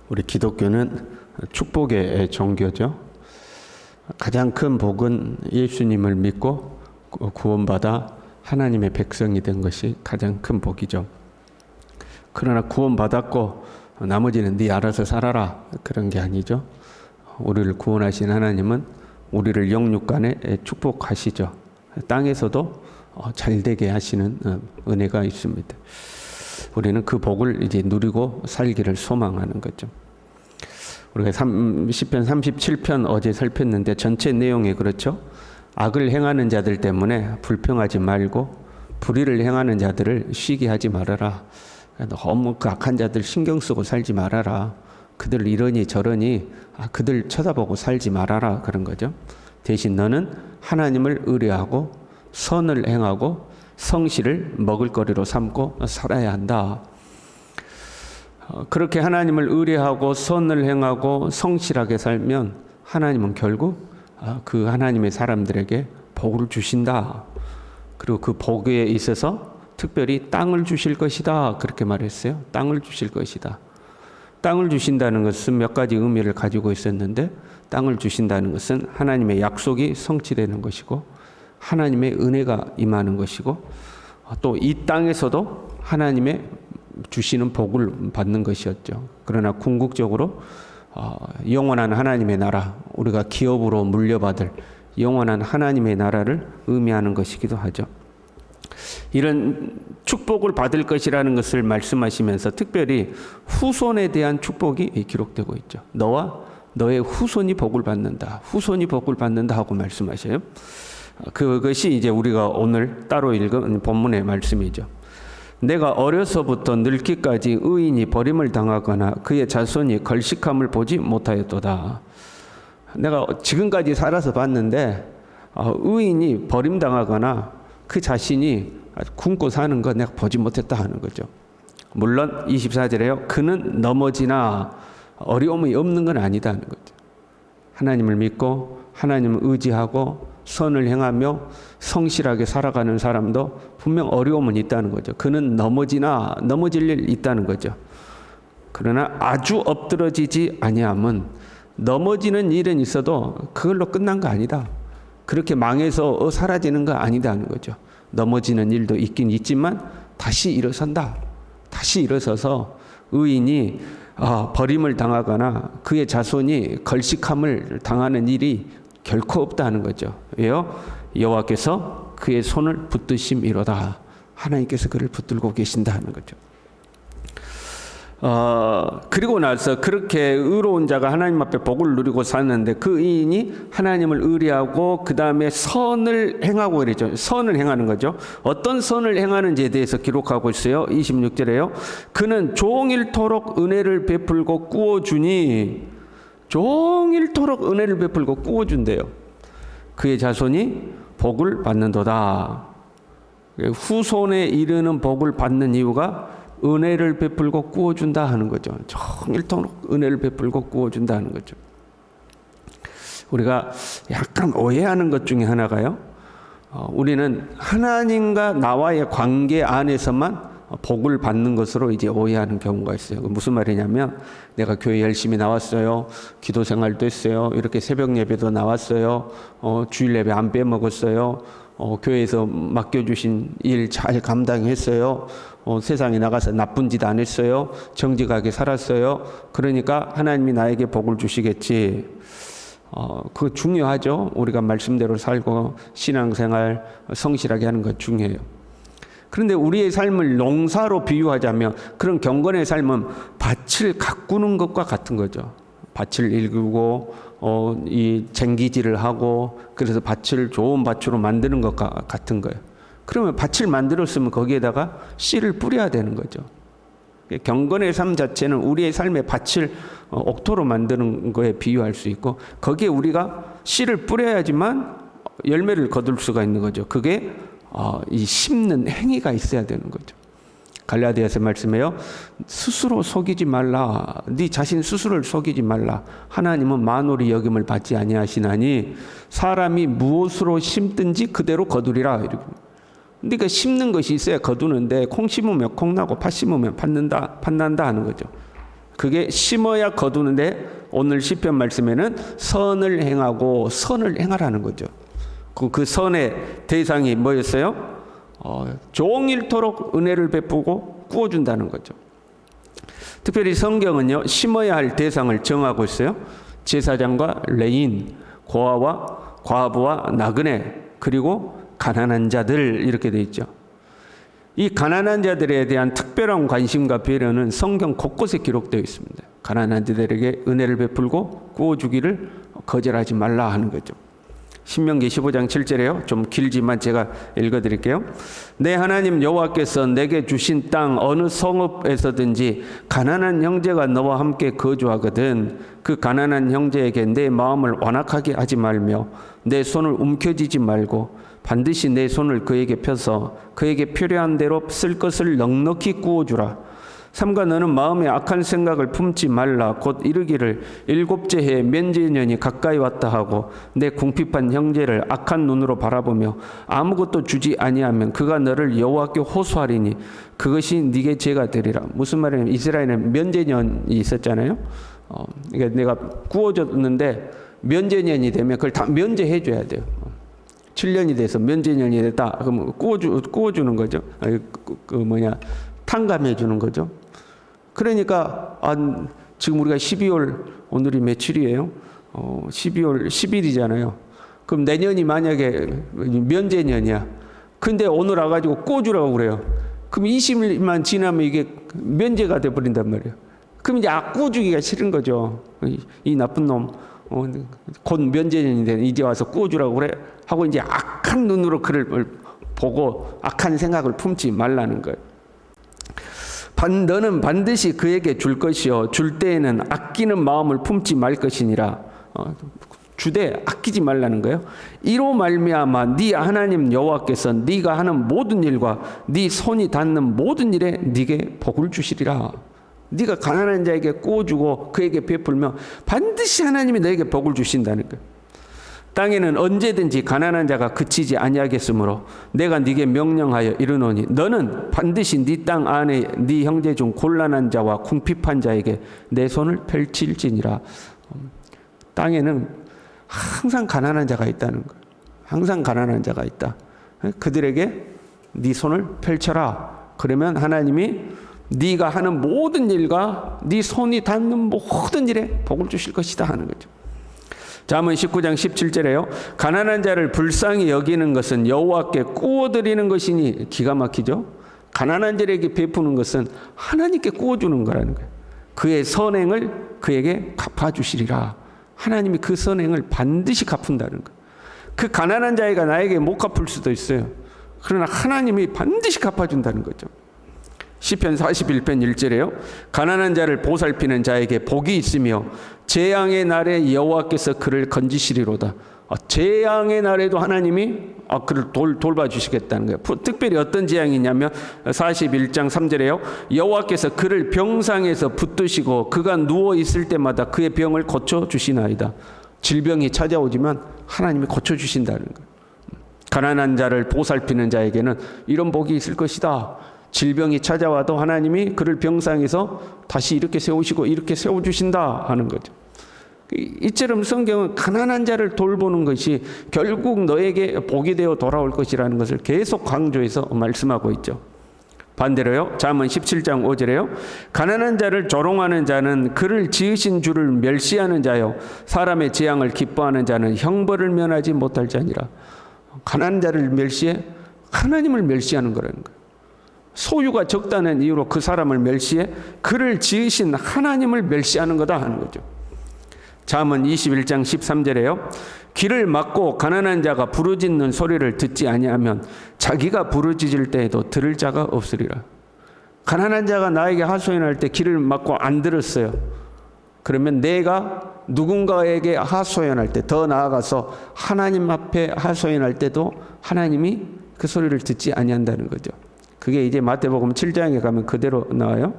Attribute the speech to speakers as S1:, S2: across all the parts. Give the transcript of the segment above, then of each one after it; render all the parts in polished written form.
S1: 우리 기독교는 축복의 종교죠. 가장 큰 복은 예수님을 믿고 구원받아 하나님의 백성이 된 것이 가장 큰 복이죠. 그러나 구원받았고 나머지는 네 알아서 살아라, 그런 게 아니죠. 우리를 구원하신 하나님은 우리를 영육간에 축복하시죠. 땅에서도 잘 되게 하시는 은혜가 있습니다. 우리는 그 복을 이제 누리고 살기를 소망하는 거죠. 우리가 시편 37편 어제 살폈는데 전체 내용이 그렇죠. 악을 행하는 자들 때문에 불평하지 말고 불의를 행하는 자들을 쉬게 하지 말아라. 너무 그 악한 자들 신경 쓰고 살지 말아라. 그들 이러니 저러니 그들 쳐다보고 살지 말아라, 그런 거죠. 대신 너는 하나님을 의뢰하고 선을 행하고 성실을 먹을거리로 삼고 살아야 한다. 그렇게 하나님을 의뢰하고 선을 행하고 성실하게 살면 하나님은 결국 그 하나님의 사람들에게 복을 주신다. 그리고 그 복에 있어서 특별히 땅을 주실 것이다, 그렇게 말했어요. 땅을 주실 것이다. 땅을 주신다는 것은 몇 가지 의미를 가지고 있었는데, 땅을 주신다는 것은 하나님의 약속이 성취되는 것이고 하나님의 은혜가 임하는 것이고 또 이 땅에서도 하나님의 주시는 복을 받는 것이었죠. 그러나 궁극적으로 영원한 하나님의 나라, 우리가 기업으로 물려받을 영원한 하나님의 나라를 의미하는 것이기도 하죠. 이런 축복을 받을 것이라는 것을 말씀하시면서 특별히 후손에 대한 축복이 기록되고 있죠. 너와 너의 후손이 복을 받는다, 후손이 복을 받는다 하고 말씀하셔요. 그것이 이제 우리가 오늘 따로 읽은 본문의 말씀이죠. 내가 어려서부터 늙기까지 의인이 버림을 당하거나 그의 자손이 걸식함을 보지 못하였도다. 내가 지금까지 살아서 봤는데 의인이 버림당하거나 그 자신이 굶고 사는 거 내가 보지 못했다 하는 거죠. 물론 24절에요. 그는 넘어지나 어려움이 없는 건 아니다는 거죠. 하나님을 믿고 하나님을 의지하고 선을 행하며 성실하게 살아가는 사람도 분명 어려움은 있다는 거죠. 그는 넘어지나 넘어질 일 있다는 거죠. 그러나 아주 엎드러지지 아니함은 넘어지는 일은 있어도 그걸로 끝난 거 아니다. 그렇게 망해서 사라지는 거 아니다는 거죠. 넘어지는 일도 있긴 있지만 다시 일어선다. 다시 일어서서 의인이 버림을 당하거나 그의 자손이 걸식함을 당하는 일이 결코 없다 하는 거죠. 왜요? 여호와께서 그의 손을 붙드심이로다. 하나님께서 그를 붙들고 계신다 하는 거죠. 그리고 나서 그렇게 의로운 자가 하나님 앞에 복을 누리고 사는데 그 의인이 하나님을 의뢰하고 그 다음에 선을 행하고 그러죠. 선을 행하는 거죠. 어떤 선을 행하는지에 대해서 기록하고 있어요. 26절에요. 그는 종일토록 은혜를 베풀고 꾸어주니, 종일토록 은혜를 베풀고 꾸어준대요. 그의 자손이 복을 받는도다. 후손에 이르는 복을 받는 이유가 은혜를 베풀고 꾸어준다 하는 거죠. 종일토록 은혜를 베풀고 꾸어준다 하는 거죠. 우리가 약간 오해하는 것 중에 하나가요. 우리는 하나님과 나와의 관계 안에서만 복을 받는 것으로 이제 오해하는 경우가 있어요. 무슨 말이냐면 내가 교회 열심히 나왔어요. 기도 생활도 했어요. 이렇게 새벽 예배도 나왔어요. 주일 예배 안 빼먹었어요. 교회에서 맡겨주신 일 잘 감당했어요. 세상에 나가서 나쁜 짓 안 했어요. 정직하게 살았어요. 그러니까 하나님이 나에게 복을 주시겠지. 그거 중요하죠. 우리가 말씀대로 살고 신앙생활 성실하게 하는 것 중요해요. 그런데 우리의 삶을 농사로 비유하자면 그런 경건의 삶은 밭을 가꾸는 것과 같은 거죠. 밭을 일구고 이 쟁기질을 하고 그래서 밭을 좋은 밭으로 만드는 것과 같은 거예요. 그러면 밭을 만들었으면 거기에다가 씨를 뿌려야 되는 거죠. 경건의 삶 자체는 우리의 삶의 밭을 옥토로 만드는 거에 비유할 수 있고 거기에 우리가 씨를 뿌려야지만 열매를 거둘 수가 있는 거죠. 그게 이 심는 행위가 있어야 되는 거죠. 갈라디아서 말씀해요. 스스로 속이지 말라. 네 자신 스스로를 속이지 말라. 하나님은 만홀히 여김을 받지 아니하시나니 사람이 무엇으로 심든지 그대로 거두리라. 그러니까 심는 것이 있어야 거두는데 콩 심으면 콩 나고 팥 심으면 팥난다 하는 거죠. 그게 심어야 거두는데 오늘 시편 말씀에는 선을 행하고 선을 행하라는 거죠. 그 선의 대상이 뭐였어요? 종일토록 은혜를 베푸고 구워준다는 거죠. 특별히 성경은요, 심어야 할 대상을 정하고 있어요. 제사장과 레인, 고아와 과부와 나그네, 그리고 가난한 자들, 이렇게 돼 있죠. 이 가난한 자들에 대한 특별한 관심과 배려는 성경 곳곳에 기록되어 있습니다. 가난한 자들에게 은혜를 베풀고 구워주기를 거절하지 말라 하는 거죠. 신명기 15장 7절에요. 좀 길지만 제가 읽어드릴게요. 내 하나님 여호와께서 내게 주신 땅 어느 성읍에서든지 가난한 형제가 너와 함께 거주하거든 그 가난한 형제에게 내 마음을 완악하게 하지 말며 내 손을 움켜쥐지 말고 반드시 내 손을 그에게 펴서 그에게 필요한 대로 쓸 것을 넉넉히 구워주라. 삼가 너는 마음에 악한 생각을 품지 말라. 곧 이르기를 일곱째 해에 면제년이 가까이 왔다 하고 내 궁핍한 형제를 악한 눈으로 바라보며 아무것도 주지 아니하면 그가 너를 여호와께 호소하리니 그것이 네게 죄가 되리라. 무슨 말이냐면 이스라엘은 면제년이 있었잖아요. 그러니까 내가 구워줬는데 면제년이 되면 그걸 다 면제해 줘야 돼요. 7년이 돼서 면제년이 됐다. 그럼 구워주는 거죠. 탕감해 주는 거죠. 그러니까 지금 우리가 12월 오늘이 며칠이에요? 12월 10일이잖아요. 그럼 내년이 만약에 면제년이야. 근데 오늘 와가지고 구워주라고 그래요. 그럼 20일만 지나면 이게 면제가 돼버린단 말이에요. 그럼 이제 구워주기가 싫은 거죠. 이 나쁜 놈. 곧 면제년이 되는 이제 와서 구워주라고 그래 하고 이제 악한 눈으로 그를 보고 악한 생각을 품지 말라는 거예요. 너는 반드시 그에게 줄 것이요 줄 때에는 아끼는 마음을 품지 말 것이니라. 주되 아끼지 말라는 거예요. 이로 말미암아 네 하나님 여호와께서 네가 하는 모든 일과 네 손이 닿는 모든 일에 네게 복을 주시리라. 네가 가난한 자에게 구워주고 그에게 베풀면 반드시 하나님이 너에게 복을 주신다는 거예요. 땅에는 언제든지 가난한 자가 그치지 아니하겠으므로 내가 네게 명령하여 이르노니 너는 반드시 네 땅 안에 네 형제 중 곤란한 자와 궁핍한 자에게 내 손을 펼칠지니라. 땅에는 항상 가난한 자가 있다는 거예요. 항상 가난한 자가 있다. 그들에게 네 손을 펼쳐라. 그러면 하나님이 네가 하는 모든 일과 네 손이 닿는 모든 일에 복을 주실 것이다 하는 거죠. 잠언 19장 17절에요. 가난한 자를 불쌍히 여기는 것은 여호와께 구워드리는 것이니 기가 막히죠. 가난한 자에게 베푸는 것은 하나님께 구워주는 거라는 거예요. 그의 선행을 그에게 갚아주시리라. 하나님이 그 선행을 반드시 갚는다는 거예요. 그 가난한 자가 나에게 못 갚을 수도 있어요. 그러나 하나님이 반드시 갚아준다는 거죠. 시편 41편 1절에요. 가난한 자를 보살피는 자에게 복이 있으며 재앙의 날에 여호와께서 그를 건지시리로다. 재앙의 날에도 하나님이 그를 돌봐주시겠다는 거예요. 특별히 어떤 재앙이냐면 41장 3절에요. 여호와께서 그를 병상에서 붙드시고 그가 누워있을 때마다 그의 병을 고쳐주시나이다. 질병이 찾아오지만 하나님이 고쳐주신다는 거예요. 가난한 자를 보살피는 자에게는 이런 복이 있을 것이다. 질병이 찾아와도 하나님이 그를 병상에서 다시 이렇게 세우시고 이렇게 세워주신다 하는 거죠. 이처럼 성경은 가난한 자를 돌보는 것이 결국 너에게 복이 되어 돌아올 것이라는 것을 계속 강조해서 말씀하고 있죠. 반대로요. 잠언 17장 5절에요. 가난한 자를 조롱하는 자는 그를 지으신 주를 멸시하는 자요 사람의 재앙을 기뻐하는 자는 형벌을 면하지 못할 자니라. 가난한 자를 멸시해 하나님을 멸시하는 거라는 거예요. 소유가 적다는 이유로 그 사람을 멸시해 그를 지으신 하나님을 멸시하는 거다 하는 거죠. 잠언 21장 13절에요. 귀를 막고 가난한 자가 부르짖는 소리를 듣지 아니하면 자기가 부르짖을 때에도 들을 자가 없으리라. 가난한 자가 나에게 하소연할 때 귀를 막고 안 들었어요. 그러면 내가 누군가에게 하소연할 때, 더 나아가서 하나님 앞에 하소연할 때도 하나님이 그 소리를 듣지 아니한다는 거죠. 그게 이제 마태복음 7장에 가면 그대로 나와요.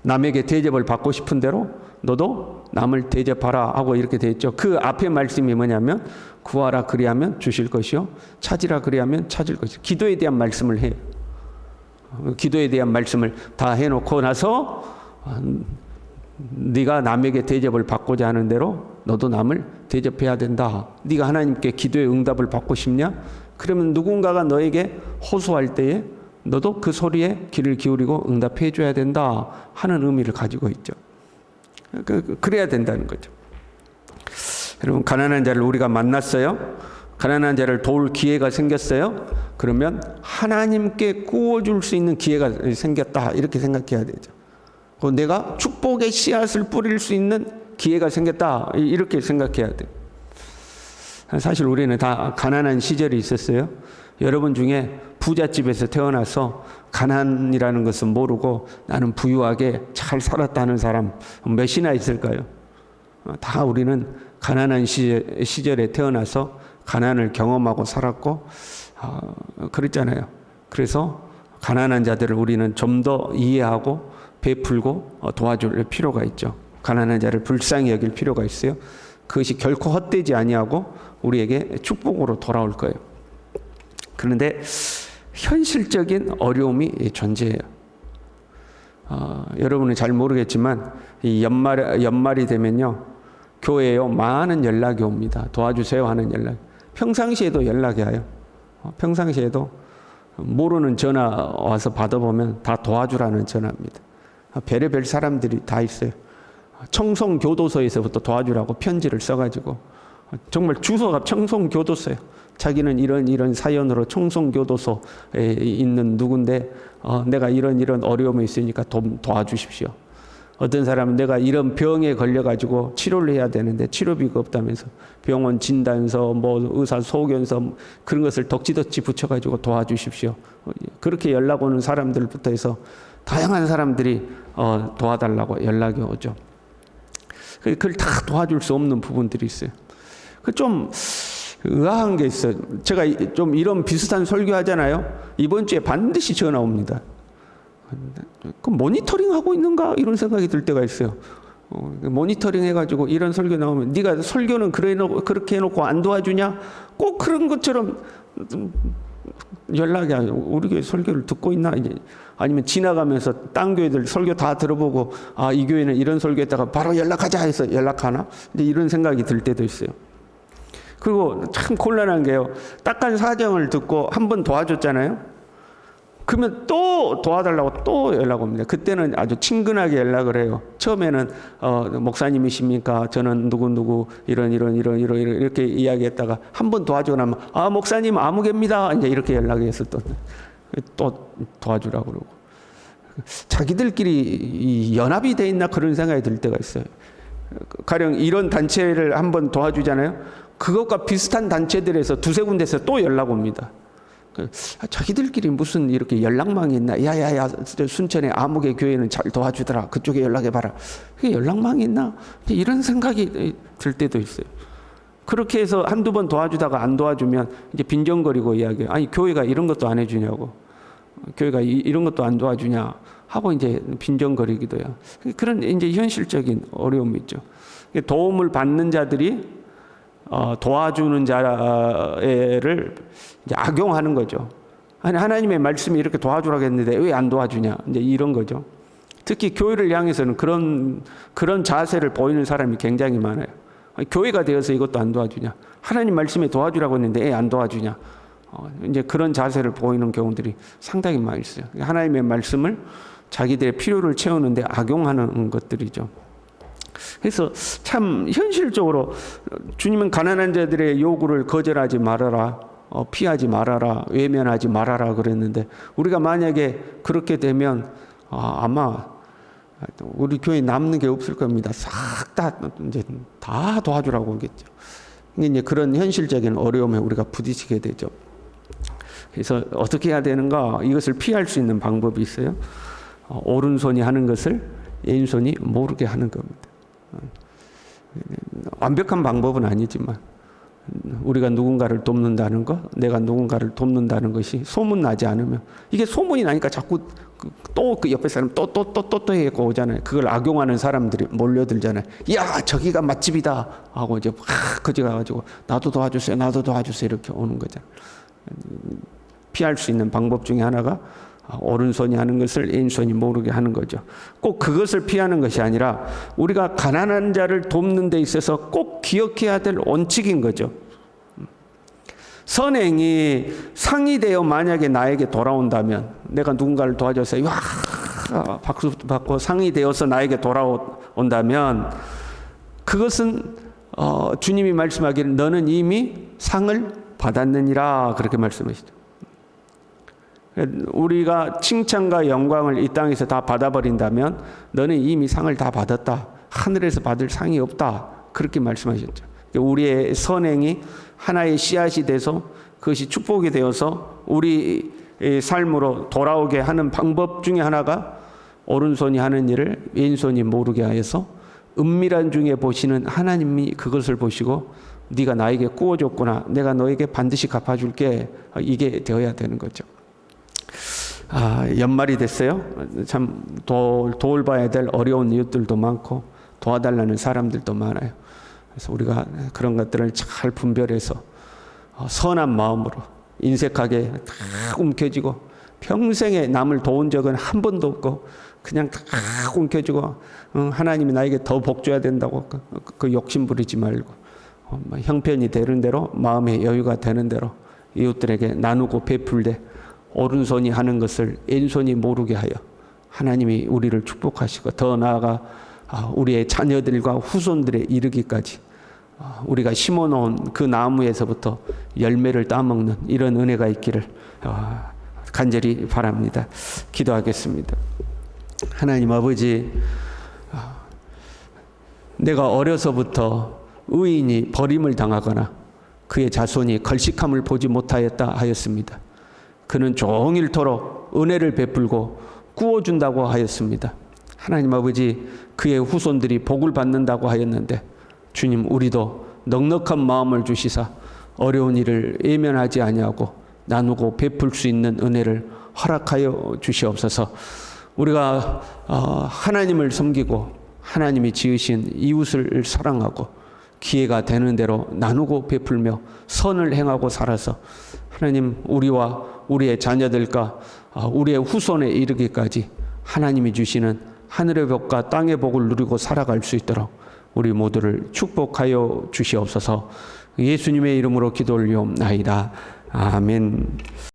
S1: 남에게 대접을 받고 싶은 대로 너도 남을 대접하라 하고 이렇게 되어 있죠. 그 앞에 말씀이 뭐냐면 구하라 그리하면 주실 것이요 찾으라 그리하면 찾을 것이요. 기도에 대한 말씀을 해요. 기도에 대한 말씀을 다 해놓고 나서 네가 남에게 대접을 받고자 하는 대로 너도 남을 대접해야 된다. 네가 하나님께 기도의 응답을 받고 싶냐? 그러면 누군가가 너에게 호소할 때에 너도 그 소리에 귀를 기울이고 응답해 줘야 된다 하는 의미를 가지고 있죠. 그래야 된다는 거죠. 여러분, 가난한 자를 우리가 만났어요. 가난한 자를 도울 기회가 생겼어요. 그러면 하나님께 구워줄 수 있는 기회가 생겼다 이렇게 생각해야 되죠. 내가 축복의 씨앗을 뿌릴 수 있는 기회가 생겼다 이렇게 생각해야 돼요. 사실 우리는 다 가난한 시절이 있었어요. 여러분 중에 부잣집에서 태어나서 가난이라는 것은 모르고 나는 부유하게 잘 살았다는 사람 몇이나 있을까요? 다 우리는 가난한 시절에 태어나서 가난을 경험하고 살았고 그랬잖아요. 그래서 가난한 자들을 우리는 좀 더 이해하고 베풀고 도와줄 필요가 있죠. 가난한 자를 불쌍히 여길 필요가 있어요. 그것이 결코 헛되지 아니하고 우리에게 축복으로 돌아올 거예요. 그런데 현실적인 어려움이 존재해요. 여러분은 잘 모르겠지만 이 연말이 되면요, 교회에요 많은 연락이 옵니다. 도와주세요 하는 연락. 평상시에도 연락이 와요. 평상시에도 모르는 전화 와서 받아보면 다 도와주라는 전화입니다. 별의별 사람들이 다 있어요. 청송교도소에서부터 도와주라고 편지를 써가지고, 정말 주소가 청송교도소예요. 자기는 이런 사연으로 청송교도소에 있는 누군데 내가 이런 어려움이 있으니까 도와주십시오. 어떤 사람은 내가 이런 병에 걸려가지고 치료를 해야 되는데 치료비가 없다면서 병원 진단서, 의사 소견서 그런 것을 덕지덕지 붙여가지고 도와주십시오. 그렇게 연락 오는 사람들부터 해서 다양한 사람들이 도와달라고 연락이 오죠. 그걸 다 도와줄 수 없는 부분들이 있어요. 좀 의아한 게 있어요. 제가 좀 이런 비슷한 설교하잖아요. 이번 주에 반드시 전화 옵니다. 그 모니터링 하고 있는가 이런 생각이 들 때가 있어요. 모니터링 해가지고 이런 설교 나오면 네가 설교는 그렇게 해놓고 안 도와주냐? 꼭 그런 것처럼 연락이 우리 교회 설교를 듣고 있나? 아니면 지나가면서 딴 교회들 설교 다 들어보고 이 교회는 이런 설교했다가 바로 연락하자 해서 연락하나? 이제 이런 생각이 들 때도 있어요. 그리고 참 곤란한 게요. 딱한 사정을 듣고 한 번 도와줬잖아요. 그러면 또 도와달라고 또 연락 옵니다. 그때는 아주 친근하게 연락을 해요. 처음에는 목사님이십니까? 저는 누구 이런 이렇게 이야기했다가 한 번 도와주고 나면 목사님 아무개입니다. 이제 이렇게 연락해서 또 도와주라고 그러고, 자기들끼리 연합이 돼 있나 그런 생각이 들 때가 있어요. 가령 이런 단체를 한 번 도와주잖아요. 그것과 비슷한 단체들에서 두세 군데서 또 연락 옵니다. 자기들끼리 무슨 이렇게 연락망이 있나? 야야야, 순천의 아무개 교회는 잘 도와주더라. 그쪽에 연락해봐라. 그게 연락망이 있나? 이런 생각이 들 때도 있어요. 그렇게 해서 한두 번 도와주다가 안 도와주면 이제 빈정거리고 이야기해요. 아니, 교회가 이런 것도 안 해주냐고. 교회가 이런 것도 안 도와주냐 하고 이제 빈정거리기도 해요. 그런 이제 현실적인 어려움이 있죠. 도움을 받는 자들이 도와주는 자를 이제 악용하는 거죠. 아니, 하나님의 말씀이 이렇게 도와주라고 했는데 왜 안 도와주냐? 이제 이런 거죠. 특히 교회를 향해서는 그런 자세를 보이는 사람이 굉장히 많아요. 아니, 교회가 되어서 이것도 안 도와주냐? 하나님 말씀에 도와주라고 했는데 왜 안 도와주냐? 이제 그런 자세를 보이는 경우들이 상당히 많이 있어요. 하나님의 말씀을 자기들의 필요를 채우는데 악용하는 것들이죠. 그래서 참 현실적으로 주님은 가난한 자들의 요구를 거절하지 말아라, 피하지 말아라, 외면하지 말아라 그랬는데, 우리가 만약에 그렇게 되면 아마 우리 교회에 남는 게 없을 겁니다. 싹 다 도와주라고 하겠죠. 이제 그런 현실적인 어려움에 우리가 부딪히게 되죠. 그래서 어떻게 해야 되는가? 이것을 피할 수 있는 방법이 있어요. 오른손이 하는 것을 왼손이 모르게 하는 겁니다. 완벽한 방법은 아니지만 우리가 누군가를 돕는다는 것, 내가 누군가를 돕는다는 것이 소문나지 않으면, 이게 소문이 나니까 자꾸 또 그 옆에 사람 또 해고 오잖아요. 그걸 악용하는 사람들이 몰려들잖아요. 야, 저기가 맛집이다 하고 이제 거기 가가지고 나도 도와주세요 이렇게 오는 거잖아요. 피할 수 있는 방법 중에 하나가 오른손이 하는 것을 왼손이 모르게 하는 거죠. 꼭 그것을 피하는 것이 아니라 우리가 가난한 자를 돕는 데 있어서 꼭 기억해야 될 원칙인 거죠. 선행이 상이 되어 만약에 나에게 돌아온다면, 내가 누군가를 도와줘서 와 박수 받고 상이 되어서 나에게 돌아온다면, 그것은 주님이 말씀하기를 너는 이미 상을 받았느니라 그렇게 말씀하시죠. 우리가 칭찬과 영광을 이 땅에서 다 받아버린다면 너는 이미 상을 다 받았다. 하늘에서 받을 상이 없다. 그렇게 말씀하셨죠. 우리의 선행이 하나의 씨앗이 돼서 그것이 축복이 되어서 우리의 삶으로 돌아오게 하는 방법 중에 하나가 오른손이 하는 일을 왼손이 모르게 하여서 은밀한 중에 보시는 하나님이 그것을 보시고 네가 나에게 구워줬구나. 내가 너에게 반드시 갚아줄게. 이게 되어야 되는 거죠. 연말이 됐어요. 참 도울봐야 될 어려운 이웃들도 많고 도와달라는 사람들도 많아요. 그래서 우리가 그런 것들을 잘 분별해서 선한 마음으로 인색하게 다 움켜쥐고 평생에 남을 도운 적은 한 번도 없고 그냥 다 움켜쥐고 하나님이 나에게 더 복 줘야 된다고 그 욕심 부리지 말고 형편이 되는 대로 마음의 여유가 되는 대로 이웃들에게 나누고 베풀되 오른손이 하는 것을 왼손이 모르게 하여 하나님이 우리를 축복하시고 더 나아가 우리의 자녀들과 후손들에 이르기까지 우리가 심어놓은 그 나무에서부터 열매를 따먹는 이런 은혜가 있기를 간절히 바랍니다. 기도하겠습니다. 하나님 아버지, 내가 어려서부터 의인이 버림을 당하거나 그의 자손이 걸식함을 보지 못하였다 하였습니다. 그는 종일토록 은혜를 베풀고 구워준다고 하였습니다. 하나님 아버지, 그의 후손들이 복을 받는다고 하였는데 주님, 우리도 넉넉한 마음을 주시사 어려운 일을 외면하지 아니하고 나누고 베풀 수 있는 은혜를 허락하여 주시옵소서. 우리가 하나님을 섬기고 하나님이 지으신 이웃을 사랑하고 기회가 되는 대로 나누고 베풀며 선을 행하고 살아서 하나님, 우리와 우리의 자녀들과 우리의 후손에 이르기까지 하나님이 주시는 하늘의 복과 땅의 복을 누리고 살아갈 수 있도록 우리 모두를 축복하여 주시옵소서. 예수님의 이름으로 기도 올리옵나이다. 아멘.